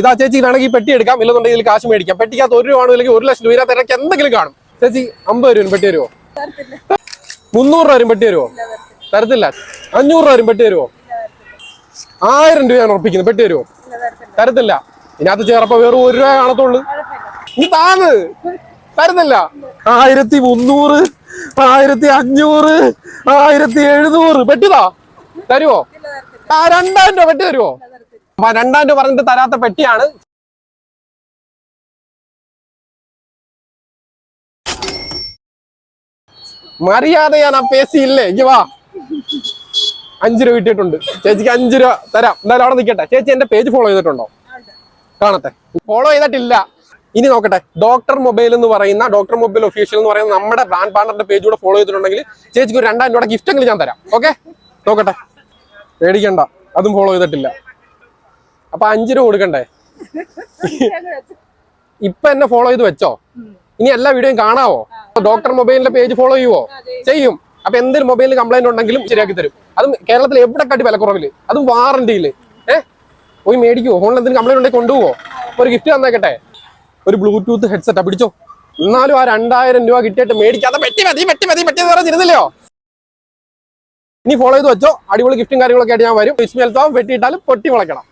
ഇതാ ചേച്ചി വേണമെങ്കിൽ ഈ പെട്ടി എടുക്കാം, ഇല്ലെന്നുണ്ടെങ്കിൽ ഇതിൽ കാശ് മേടിക്കാം. പെട്ടിക്കകത്ത് 1 രൂപ ആണോ ഇല്ലെങ്കിൽ 1 ലക്ഷം രൂപ ഇടയ്ക്ക് എന്തെങ്കിലും കാണും. ചേച്ചി 50 രൂപ പെട്ടി തരുമോ? 300 രൂപ വരും പെട്ടി തരുമോ? തരത്തില്ല. 500 രൂപ വരും പെട്ടി തരുമോ? 1000 രൂപയാണ് ഉറപ്പിക്കുന്നത്, പെട്ടി തരുമോ? തരത്തില്ല. ഇതിനകത്ത് ചേർപ്പോ വേറെ 1 രൂപ കാണത്തുള്ളൂ. നീ താന്ന് തരുന്നില്ല. 1300, 1500, 1700 പെട്ടിതാ തരുവോ? 2000 രൂപ പെട്ടി തരുവോ? 2000 രൂപ പറഞ്ഞിട്ട് തരാത്ത പെട്ടിയാണ്. മര്യാദ ഞാൻ ആ പേസി ഇല്ലേ, ഇങ്ങ വാ. 5 രൂപ കിട്ടിയിട്ടുണ്ട്. ചേച്ചിക്ക് 5 രൂപ തരാം. എന്തായാലും അവിടെ നിൽക്കട്ടെ. ചേച്ചി എന്റെ പേജ് ഫോളോ ചെയ്തിട്ടുണ്ടോ? കാണട്ടെ. ഫോളോ ചെയ്തിട്ടില്ല. ഇനി നോക്കട്ടെ. ഡോക്ടർ മൊബൈൽ എന്ന് പറയുന്ന, ഡോക്ടർ മൊബൈൽ ഒഫീഷ്യൽ എന്ന് പറയുന്ന നമ്മുടെ ബ്രാൻഡ് പാർട്ണറിന്റെ പേജ് കൂടെ ഫോളോ ചെയ്തിട്ടുണ്ടെങ്കിൽ ചേച്ചിക്ക് ഒരു 2000 രൂപയുടെ ഗിഫ്റ്റ് എങ്കിലും ഞാൻ തരാം. ഓക്കെ, നോക്കട്ടെ. പേടിക്കണ്ട, അതും ഫോളോ ചെയ്തിട്ടില്ല. അപ്പൊ 5 രൂപ കൊടുക്കണ്ടേ? ഇപ്പൊ എന്നെ ഫോളോ ചെയ്ത് വെച്ചോ. ഇനി എല്ലാ വീഡിയോയും കാണാവോ? ഡോക്ടർ മൊബൈലിന്റെ പേജ് ഫോളോ ചെയ്യുവോ? ചെയ്യും. അപ്പൊ എന്തൊരു മൊബൈലിന് കംപ്ലൈന്റ് ഉണ്ടെങ്കിലും ശരിയാക്കി തരും. അതും കേരളത്തിൽ എവിടെ കാട്ടി വിലക്കുറവില്, അതും വാറന്റിയില്. പോയി മേടിക്കുവോ? ഫോണിൽ എന്തെങ്കിലും കംപ്ലൈന്റ് ഉണ്ടെങ്കിൽ കൊണ്ടുപോവോ? ഒരു ഗിഫ്റ്റ് തന്നേക്കട്ടെ, ഒരു ബ്ലൂടൂത്ത് ഹെഡ്സെറ്റാ. പിടിച്ചോ. എന്നാലും ആ 2000 രൂപ കിട്ടിയിട്ട് മേടിക്കാതെ പെട്ടി എന്ന് പറഞ്ഞിരുന്നില്ലയോ? ഇനി ഫോളോ ചെയ്ത് വെച്ചോ. അടിപൊളി ഗിഫ്റ്റും കാര്യങ്ങളൊക്കെ ആയിട്ട് ഞാൻ വരും. വെട്ടിയിട്ടാലും പൊട്ടി മുളയ്ക്കണം.